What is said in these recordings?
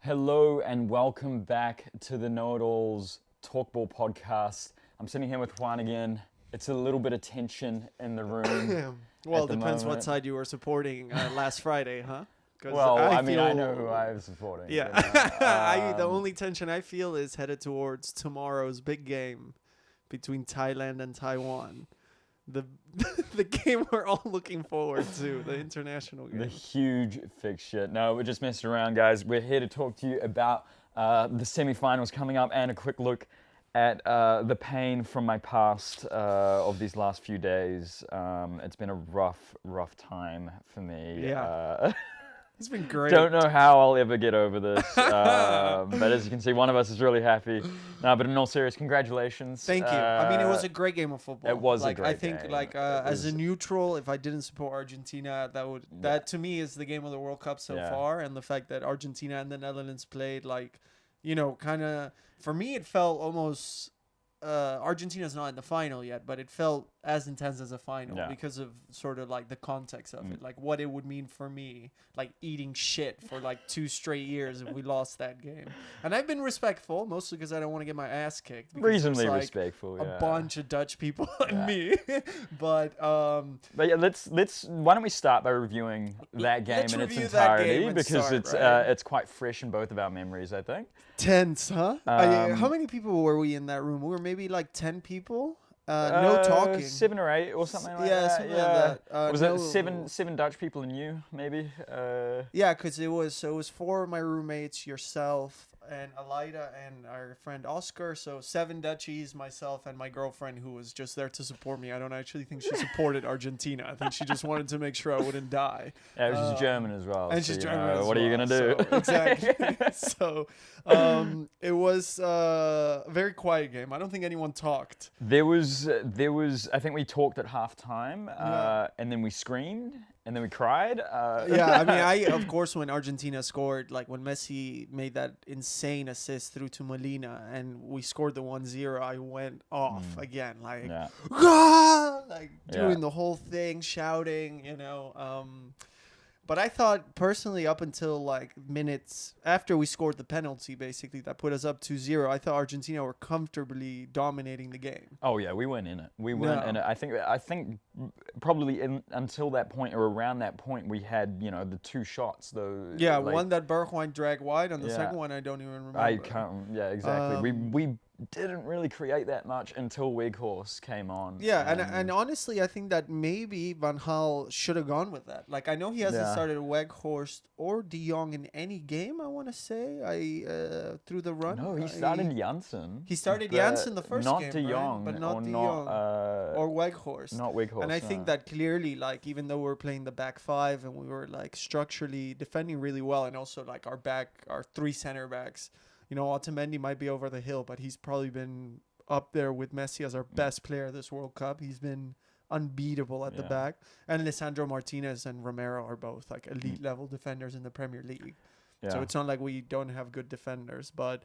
Hello and welcome back to the Know-It-Alls Talkball podcast. I'm sitting here with Juan again. It's a little bit of tension in the room. Well, at the depends what moment. side you were supporting last Friday, huh? 'Cause Well, I mean, I feel- know who I was supporting. Yeah, the only tension I feel is headed towards tomorrow's big game between Thailand and Taiwan. The the game we're all looking forward to, the international The game. huge fixture. No, we're just messing around, guys. We're here to talk to you about the semi-finals coming up and a quick look at the pain from my past of these last few days. It's been a rough time for me. Yeah. It's been great. Don't know how I'll ever get over this, but as you can see, one of us is really happy. No, but in all seriousness, congratulations. Thank you. I mean, it was a great game of football. It was a like, I great think, game. like, It as a was- neutral, if I didn't support Argentina, that to me is the game of the World Cup so Yeah. far. And the fact that Argentina and the Netherlands played, like, kind of, for me, it felt almost. Argentina's not in the final yet, but it felt as intense as a final Yeah. because of sort of like the context of it, like what it would mean for me, like eating shit for like 2 straight years if we lost that game. And I've been respectful, mostly because I don't want to get my ass kicked. because Reasonably there's, like, respectful, yeah. a bunch of Dutch people and Yeah. me, but But yeah, let's. Why don't we start by reviewing that game Let's in its review that entirety game and because start, it's quite fresh in both of our memories, I think. tense, huh? Um, How many people were we in that room? We were maybe like 10 people. No talking. 7 or 8 or something like yeah, that. something like that. Was no- it seven Dutch people and you maybe? Yeah, because it was 4 of my roommates, yourself, and Alida, and our friend Oscar. So 7 Dutchies, myself, and my girlfriend, who was just there to support me. I don't actually think she supported Argentina. I think she just wanted to make sure I wouldn't die. Yeah, she's German as well. And so, she's you German. know, as what are you well, gonna do? so- exactly. So it was a very quiet game. I don't think anyone talked. There was. I think we talked at halftime, Yeah. and then we screamed, and then we cried. Yeah, I mean, of course, when Argentina scored, like when Messi made that insane assist through to Molina and we scored the 1-0, I went off again, like, Yeah. "Ah!" like Yeah. doing the whole thing, shouting, But I thought personally, up until like minutes after we scored the penalty, basically that put us up 2-0, I thought Argentina were comfortably dominating the game. Oh yeah, we weren't in it. We weren't in it. I think probably until that point or around that point we had the 2 shots though. Yeah, like, one that Bergwijn dragged wide, and the Yeah. second one I don't even remember. I can't. Yeah, exactly. Um, we didn't really create that much until Weghorst came on. Yeah, and honestly, I think that maybe Van Gaal should have gone with that. Like, I know he hasn't Yeah. started Weghorst or De Jong in any game, I want to say, through the run. No, he started Janssen. He started but Janssen the first not game, De right? Jong, But not or De not, Jong. Or Weghorst. not Weghorst. And I think that clearly, like, even though we were playing the back 5 and we were, like, structurally defending really well, and also, like, our 3 center backs, Otamendi might be over the hill, but he's probably been up there with Messi as our best player this World Cup. He's been unbeatable at the Yeah. back. And Lisandro Martinez and Romero are both, like, elite level defenders in the Premier League. Yeah. So it's not like we don't have good defenders, but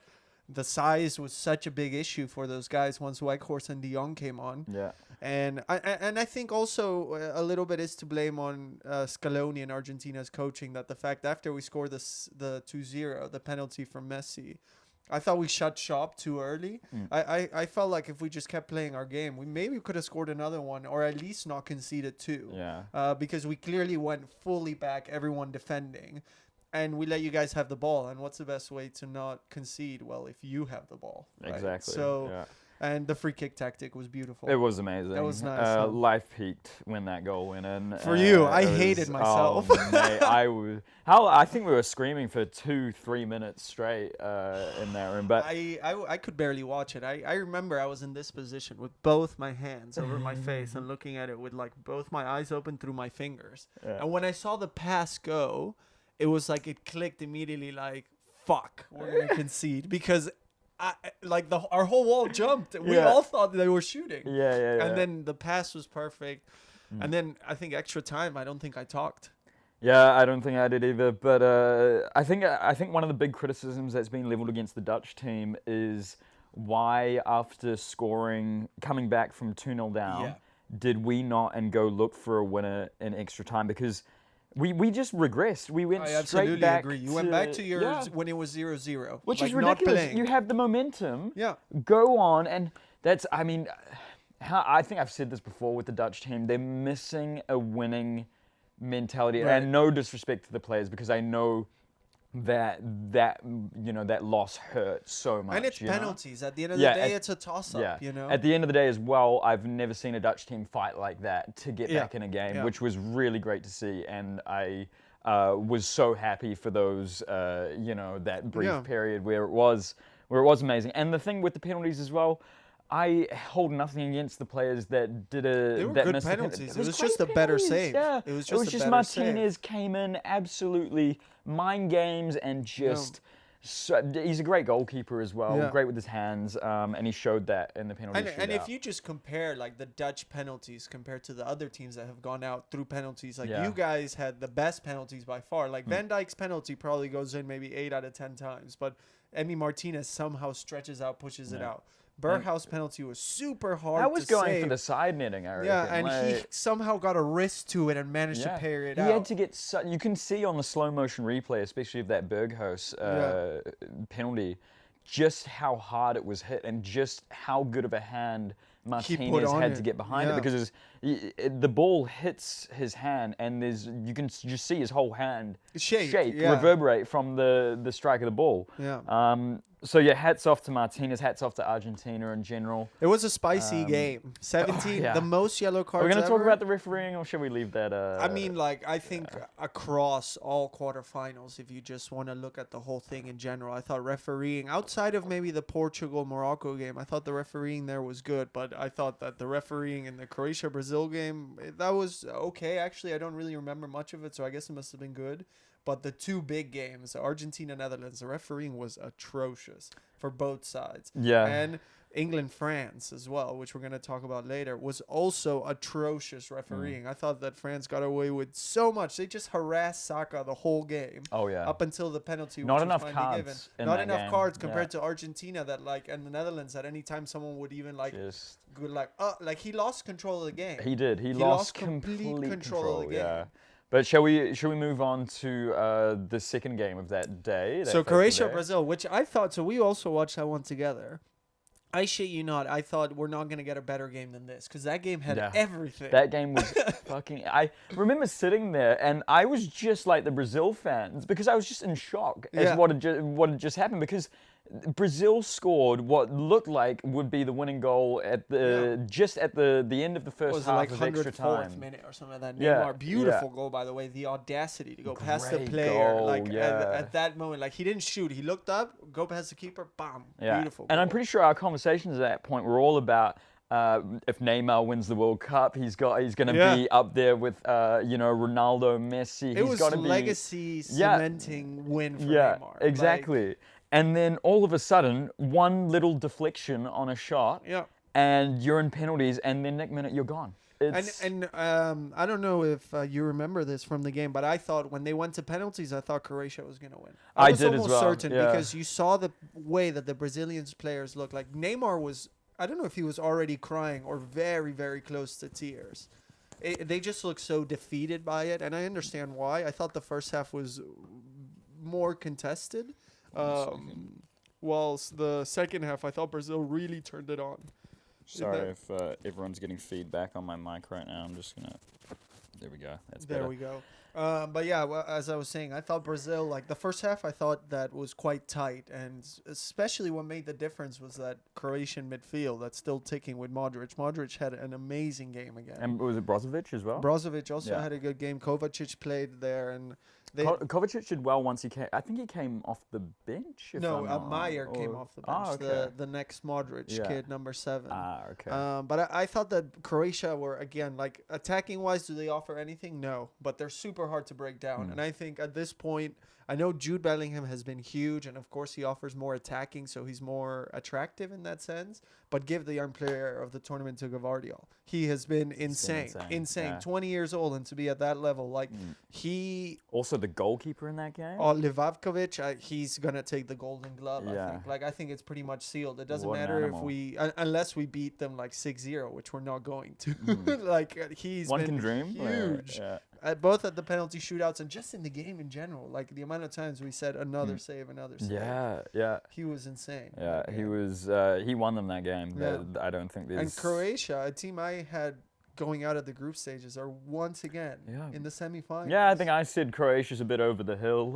the size was such a big issue for those guys once Weghorst and De Jong came on. Yeah. And I think also a little bit is to blame on Scaloni and Argentina's coaching, that the fact after we scored the 2-0, the penalty from Messi, I thought we shut shop too early. I felt like if we just kept playing our game, we maybe could have scored another one or at least not conceded 2. Yeah. Because we clearly went fully back, everyone defending. And we let you guys have the ball. And what's the best way to not concede? Well, if you have the ball. Right? Exactly. So, yeah. And the free kick tactic was beautiful. It was amazing. That was nice, huh? Life peaked when that goal went in. For you, I it was- hated myself. Oh, mate, I think we were screaming for 2-3 minutes straight in that room. But I could barely watch it. I remember I was in this position with both my hands over my face and looking at it with like both my eyes open through my fingers. Yeah. And when I saw the pass go, it was like it clicked immediately, like, fuck, we're going to concede. Because our whole wall jumped. We Yeah. all thought they were shooting. yeah. And then the pass was perfect. And then I think extra time, I don't think I talked. Yeah, I don't think I did either. But I think one of the big criticisms that's been leveled against the Dutch team is why, after coming back from 2-0 down, Yeah. did we not and go look for a winner in extra time? Because we just regressed. We went I straight absolutely back. agree. You went back to yours when it was 0-0. Which like is not ridiculous. playing. You have the momentum. Yeah. Go on, and that's. I mean, I think I've said this before with the Dutch team. They're missing a winning mentality, Right. and no disrespect to the players because I know that loss hurt so much. And it's you know? penalties. At the end of the day, it's a toss-up, Yeah. you know? At the end of the day as well, I've never seen a Dutch team fight like that to get back in a game, which was really great to see. And I was so happy for those, that brief period where it was amazing. And the thing with the penalties as well, I hold nothing against the players that did They were good penalties. It was just a better save. Yeah. It was just Martinez came in absolutely mind games and just. So, he's a great goalkeeper as well, great with his hands, and he showed that in the penalty shootout. And if you just compare like the Dutch penalties compared to the other teams that have gone out through penalties, like you guys had the best penalties by far. Like Van Dijk's penalty probably goes in maybe 8 out of 10 times, but Emi Martinez somehow stretches out, pushes it out. Berghuis' penalty was super hard to save. That was going for the side netting, I reckon. Yeah, and he somehow got a wrist to it and managed to parry it out. He had to get... you can see on the slow motion replay, especially of that Berghuis penalty, just how hard it was hit and just how good of a hand Martinez had to get behind it because the ball hits his hand and you can just see his whole hand shake, reverberate from the strike of the ball. Yeah. So yeah, hats off to Martinez, hats off to Argentina in general. It was a spicy game. 17, the most yellow cards Are we going to talk ever. about the refereeing or should we leave that? I mean, I think across all quarterfinals, if you just want to look at the whole thing in general, I thought refereeing, outside of maybe the Portugal-Morocco game, I thought the refereeing there was good, but I thought that the refereeing in the Croatia-Brazil game, that was okay. Actually, I don't really remember much of it, so I guess it must have been good. But the two big games, Argentina-Netherlands, the refereeing was atrocious for both sides. Yeah. And England-France as well, which we're going to talk about later, was also atrocious refereeing. I thought that France got away with so much. They just harassed Saka the whole game. Oh, yeah. Up until the penalty, Not which enough was finally cards given. in Not that enough game. cards compared to Argentina and the Netherlands, at any time someone would even he lost control of the game. He did. He lost complete control of the game. Yeah. But shall we move on to the second game of that day? So Croatia-Brazil, which I thought, so we also watched that one together. I shit you not, I thought we're not going to get a better game than this because that game had everything. That game was fucking... I remember sitting there and I was just like the Brazil fans because I was just in shock as what had just happened because Brazil scored what looked like would be the winning goal at just at the end of the first half of extra time. 104th minute or something like that. Neymar, beautiful goal, by the way. The audacity to go past the player at that moment. Like, he didn't shoot. He looked up, go past the keeper, bam. Yeah. Beautiful And goal. I'm pretty sure our conversations at that point were all about if Neymar wins the World Cup, he's going to be up there with Ronaldo, Messi. It was legacy cementing win for Neymar. Exactly. And then all of a sudden, one little deflection on a shot, and you're in penalties, and then next minute you're gone. And I don't know if you remember this from the game, but I thought when they went to penalties, I thought Croatia was going to win. I was almost certain because you saw the way that the Brazilian players looked. Like Neymar was, I don't know if he was already crying or very, very close to tears. They just looked so defeated by it, and I understand why. I thought the first half was more contested. Whilst the second half, I thought Brazil really turned it on. Sorry if everyone's getting feedback on my mic right now. I'm just gonna. There we go. That's better. There we go. But yeah, well, as I was saying, I thought Brazil, like the first half, I thought that was quite tight, and especially what made the difference was that Croatian midfield that's still ticking with Modric. Modric had an amazing game again. And was it Brozovic as well? Brozovic also had a good game. Kovacic played there, and Kovacic did well once he came. I think he came off the bench. Meyer came off the bench. Oh, okay. The next Modric kid, number 7. Okay. But I thought that Croatia were, again, like attacking wise, do they offer anything? No, but they're super hard to break down. And I think at this point, I know Jude Bellingham has been huge, and of course he offers more attacking, so he's more attractive in that sense. But give the young player of the tournament to Gvardiol. He has been insane. Yeah. 20 years old, and to be at that level, like he... Also the goalkeeper in that game? Livavkovic, he's going to take the Golden Glove, I think. Like, I think it's pretty much sealed. It doesn't matter if we... unless we beat them, like, 6-0, which we're not going to. Like, he's One been can dream. huge. both at the penalty shootouts and just in the game in general. Like the amount of times we said another save, another save. Yeah. He was insane. Yeah, he was. He won them that game. Yeah. I don't think there's. And Croatia, a team I had going out of the group stages, are once again in the semifinals. Yeah, I think I said Croatia's a bit over the hill.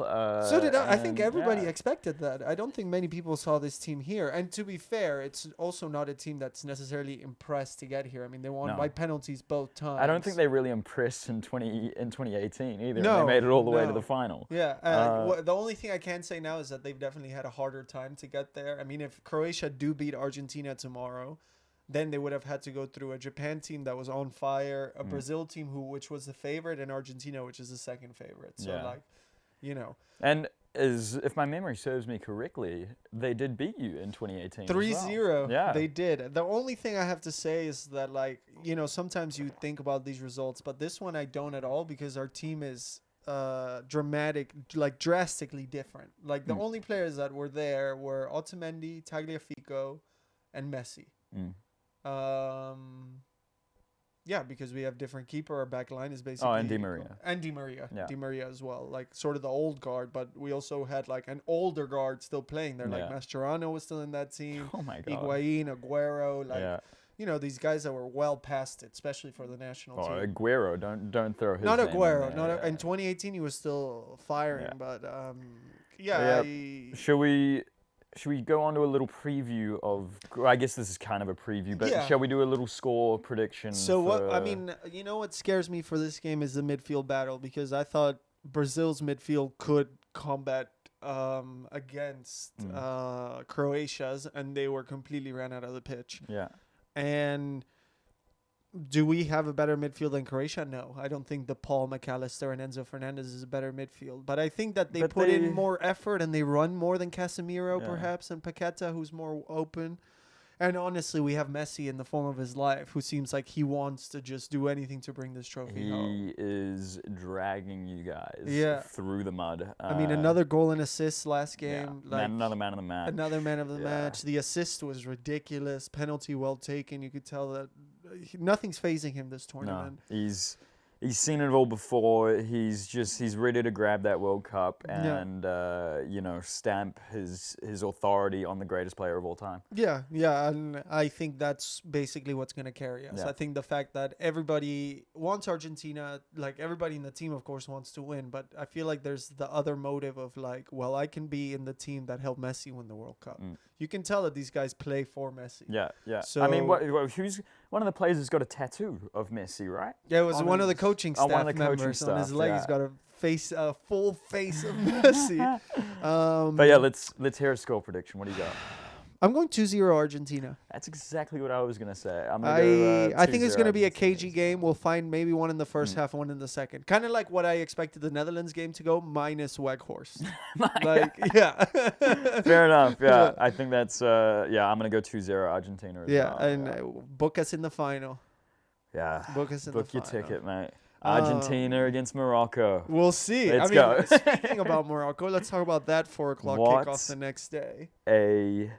So did I. I think and, everybody yeah. expected that. I don't think many people saw this team here. And to be fair, it's also not a team that's necessarily impressed to get here. I mean, they won by penalties both times. I don't think they really impressed in 2018 either. No, They made it all the way to no. the final. Yeah, the only thing I can say now is that they've definitely had a harder time to get there. I mean, if Croatia do beat Argentina tomorrow, then they would have had to go through a Japan team that was on fire, a Brazil team which was the favorite, and Argentina, which is the second favorite. So, And if my memory serves me correctly, they did beat you in 2018. 3-0. Well. Yeah. They did. The only thing I have to say is that, sometimes you think about these results, but this one I don't at all because our team is drastically different. Like, the only players that were there were Otamendi, Tagliafico, and Messi. Because we have different keeper. Our back line is basically... Oh, and Di Maria. And Di Maria. Yeah. Di Maria as well. Like, sort of the old guard, but we also had, an older guard still playing there. Like, Mascherano was still in that team. Oh, my God. Higuain, Aguero. These guys that were well past it, especially for the national team. Aguero, don't throw his Not name Aguero. in there. In 2018, he was still firing, but... Should we go on to a little preview of... I guess this is kind of a preview, but shall we do a little score prediction? So what scares me for this game is the midfield battle, because I thought Brazil's midfield could combat against Croatia's, and they were completely ran out of the pitch. Yeah. And... do we have a better midfield than Croatia? No. I don't think Paul McAllister and Enzo Fernandez is a better midfield. But I think that they put in more effort and they run more than Casemiro, perhaps, and Paqueta, who's more open. And honestly, we have Messi in the form of his life, who seems like he wants to just do anything to bring this trophy home. He is dragging you guys through the mud. I mean, another goal and assist last game. Another man of the match. Another man of the match. The assist was ridiculous. Penalty well taken. You could tell that nothing's phasing him this tournament. No, he's seen it all before. He's ready to grab that World Cup and stamp his authority on the greatest player of all time. Yeah, and I think that's basically what's going to carry us. I think the fact that everybody wants Argentina, like everybody in the team, of course, wants to win, but I feel like there's the other motive of I can be in the team that helped Messi win the World Cup. You can tell that these guys play for Messi. Yeah. So, I mean, who's one of the players has got a tattoo of Messi, right? Yeah, it was one of the coaching staff members on his leg. He's got a full face of Messi. But let's hear a score prediction. What do you got? I'm going 2-0 Argentina. That's exactly what I was going to say. I think it's going to be a cagey game. We'll find maybe one in the first half, one in the second. Kind of like what I expected the Netherlands game to go, minus Weghorst. Fair enough. Yeah, I think that's, I'm going to go 2-0 Argentina as well. Yeah, and book us in the final. Yeah. Book us in the final. Book your ticket, mate. Argentina against Morocco. We'll see. Let's go. Speaking about Morocco, let's talk about that 4 o'clock kickoff the next day. A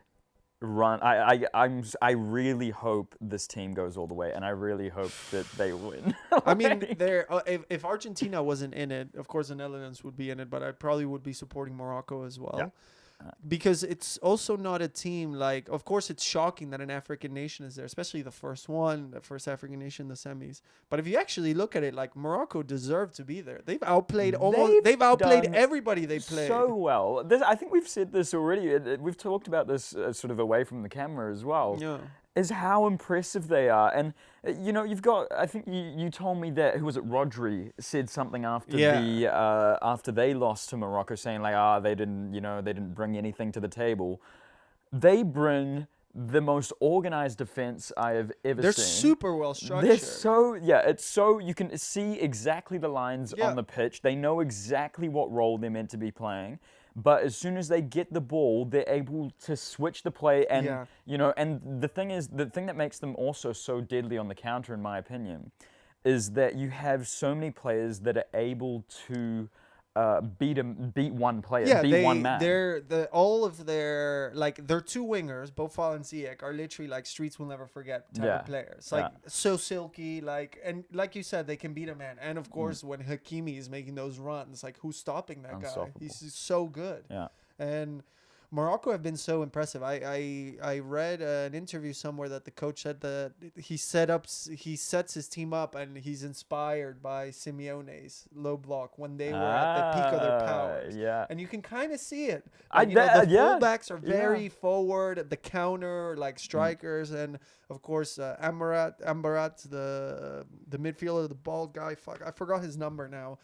run. I really hope this team goes all the way, and I really hope that they win. I mean, if Argentina wasn't in it, of course the Netherlands would be in it, but I probably would be supporting Morocco as well. Yeah. Because it's also not a team of course it's shocking that an African nation is there, especially the first African nation in the semis. But if you actually look at it, Morocco deserved to be there. They've outplayed everybody they played. So well. I think we've said this already. We've talked about this sort of away from the camera as well. Yeah. Is how impressive they are. And, you've got, I think you told me that, who was it, Rodri said something after after they lost to Morocco, saying they didn't bring anything to the table. They bring the most organized defense I have ever seen. They're super well structured. It's so, you can see exactly the lines on the pitch. They know exactly what role they're meant to be playing. But as soon as they get the ball, they're able to switch the play, and and the thing that makes them also so deadly on the counter, in my opinion, is that you have so many players that are able to beat one player, Yeah, beat one man. all of their like their two wingers, Bofal and Ziyech, are literally like streets will never forget type of players. Like so silky, and like you said, they can beat a man. And of course, when Hakimi is making those runs, like who's stopping that guy? He's so good. Yeah. And Morocco have been so impressive. I read an interview somewhere that the coach said that he sets his team up and he's inspired by Simeone's low block when they were at the peak of their powers. Yeah. And you can kind of see it. Like, the fullbacks are very forward, the counter, like strikers, and of course Ambarat, the midfielder, the bald guy. Fuck, I forgot his number now.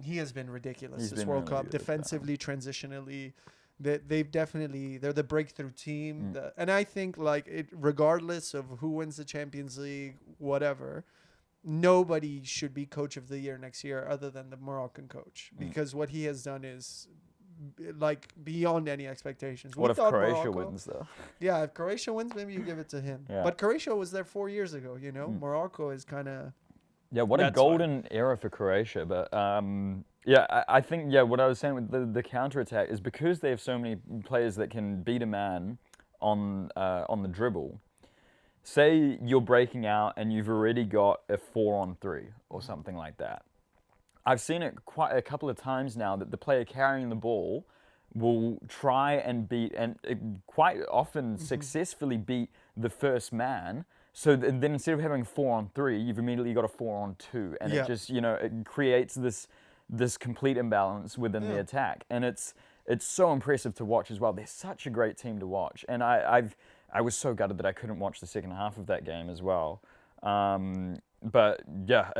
He has been ridiculous this World Cup, defensively, transitionally. They're the breakthrough team, and I think regardless of who wins the Champions League, whatever, nobody should be coach of the year next year other than the Moroccan coach, because what he has done is like beyond any expectations. What if Croatia wins though? Yeah, if Croatia wins, maybe you give it to him. Yeah. But Croatia was there 4 years ago. Morocco is kind of. Yeah, what a golden era for Croatia. But I think what I was saying with the counterattack is because they have so many players that can beat a man on the dribble. Say you're breaking out and you've already got a 4-on-3 or something like that. I've seen it quite a couple of times now that the player carrying the ball will try and beat, and quite often successfully beat the first man. So then instead of having 4-on-3, you've immediately got a 4-on-2, and it just it creates this complete imbalance within the attack, and it's so impressive to watch as well. They're such a great team to watch, and I was so gutted that I couldn't watch the second half of that game as well. But yeah,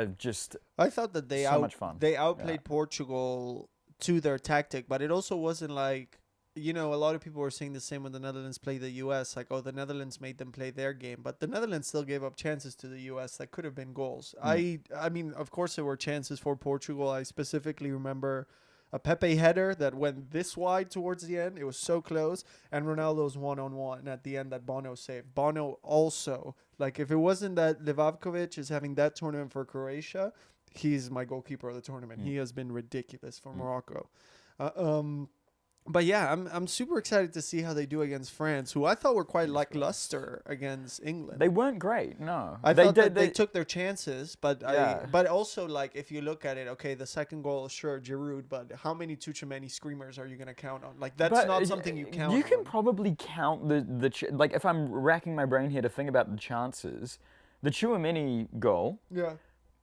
I thought that they so much fun. They outplayed Portugal to their tactic, but it also wasn't like. A lot of people were saying the same when the Netherlands played the U.S. Like, oh, the Netherlands made them play their game. But the Netherlands still gave up chances to the U.S. that could have been goals. I mean, of course, there were chances for Portugal. I specifically remember a Pepe header that went this wide towards the end. It was so close. And Ronaldo's one-on-one at the end that Bono saved. Bono also, like, if it wasn't that Livavkovic is having that tournament for Croatia, he's my goalkeeper of the tournament. He has been ridiculous for Morocco. But yeah, I'm super excited to see how they do against France, who I thought were quite lackluster against England. They weren't great, no. I thought they took their chances, but but also, like, if you look at it, okay, the second goal, sure, Giroud, but how many Tchouaméni screamers are you going to count on? Like, that's not something you count on. You can probably count like, if I'm racking my brain here to think about the chances, the Tchouaméni goal. Yeah.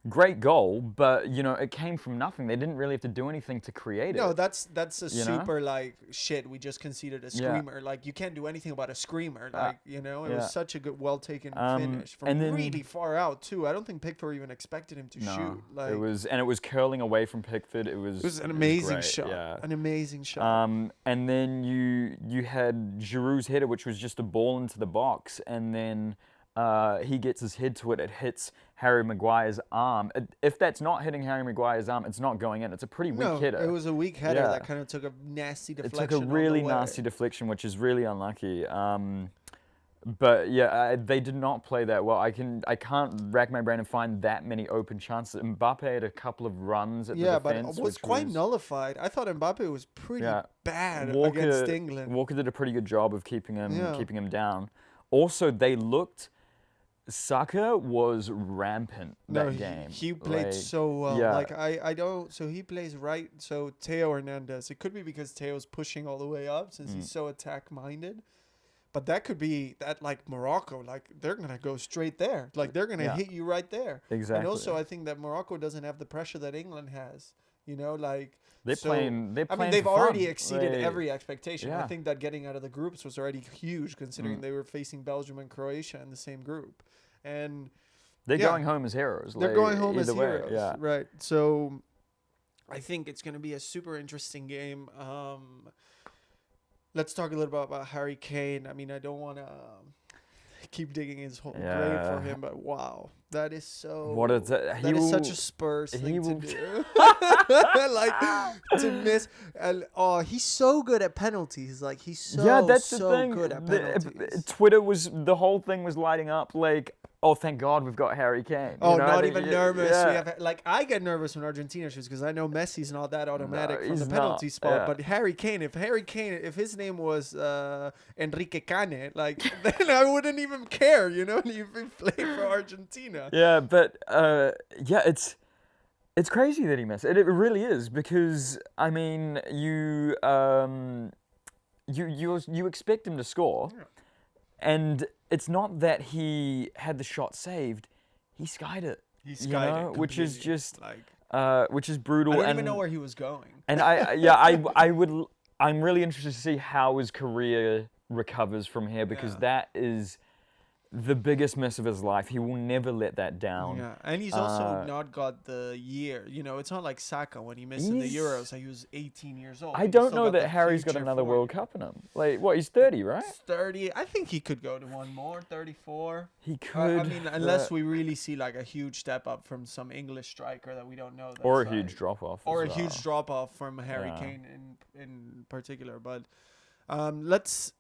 Great goal, but it came from nothing. They didn't really have to do anything to create it. No, that's a super like shit. We just conceded a screamer. Like, you can't do anything about a screamer. Like it was such a good, well taken finish from really far out too. I don't think Pickford even expected him to shoot. Like, it was curling away from Pickford. It was an amazing shot. Yeah. An amazing shot. And then you had Giroud's header, which was just a ball into the box, and then. He gets his head to it. It hits Harry Maguire's arm. If that's not hitting Harry Maguire's arm, it's not going in. It's a pretty weak header. It was a weak header that kind of took a nasty deflection. It took a really nasty deflection, which is really unlucky. But yeah, they did not play that well. I can't rack my brain and find that many open chances. Mbappe had a couple of runs at the defense. But it was quite nullified. I thought Mbappe was pretty bad against England. Walker did a pretty good job of keeping him down. Also, they looked. Saka was rampant that game. He played so well. Yeah. Like, I don't. So he plays right. So Theo Hernandez. It could be because Theo's pushing all the way up since he's so attack minded. But that could be that, like, Morocco. Like, they're gonna go straight there. Like, they're gonna hit you right there. Exactly. And also, I think that Morocco doesn't have the pressure that England has. Like. They're playing. I mean, they've already exceeded every expectation. Yeah. I think that getting out of the groups was already huge, considering they were facing Belgium and Croatia in the same group. And they're going home as heroes. They're going home as heroes. Yeah. Right. So I think it's going to be a super interesting game. Let's talk a little bit about Harry Kane. I mean, I don't want to keep digging his whole grave for him, but wow, that is so. What is that? That is such a Spurs thing to do. Like, to miss. And he's so good at penalties. Like, he's so that's the thing. good at penalties. The whole thing was lighting up. Like, oh, thank God we've got Harry Kane. Oh, You know, I not think even nervous. We have, like, I get nervous when Argentina shoots because I know Messi's not that automatic from the he's penalty not, spot. yeah. But Harry Kane, if his name was Enrique Cane, like, then I wouldn't even care, you know, if he played for Argentina. Yeah, but yeah, it's crazy that he missed it. It really is, because I mean, you expect him to score, and it's not that he had the shot saved; he skied it. He skied it, which is completely, just like, which is brutal. I don't and even know where he was going. and I'm really interested to see how his career recovers from here, because that is the biggest miss of his life. He will never let that down. Yeah, and he's also not got the year. You know, it's not like Saka when he missed in the Euros. Like, he was 18 years old. I He's don't still know got that the Harry's got future another for World him. Cup in him. Like, what, he's 30, right? 30. I think he could go to one more, 34. He could. I mean, unless we really see like a huge step up from some English striker that we don't know. Or a that's, huge drop off. Or a huge drop off from Harry Kane in particular. But let's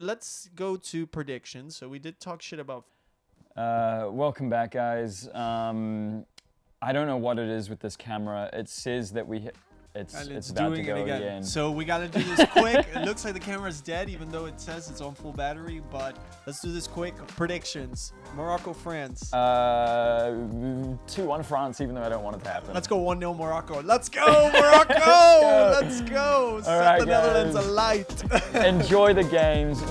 go to predictions. So we did talk shit about. Welcome back, guys. I don't know what it is with this camera. It says that it's about to go again. So we gotta do this quick. It looks like the camera's dead, even though it says it's on full battery. But let's do this quick. Predictions: Morocco, France. 2-1 France, even though I don't want it to happen. Let's go 1-0 Morocco. Let's go Morocco! Let's go! Set right, the Netherlands guys. alight. Enjoy the games.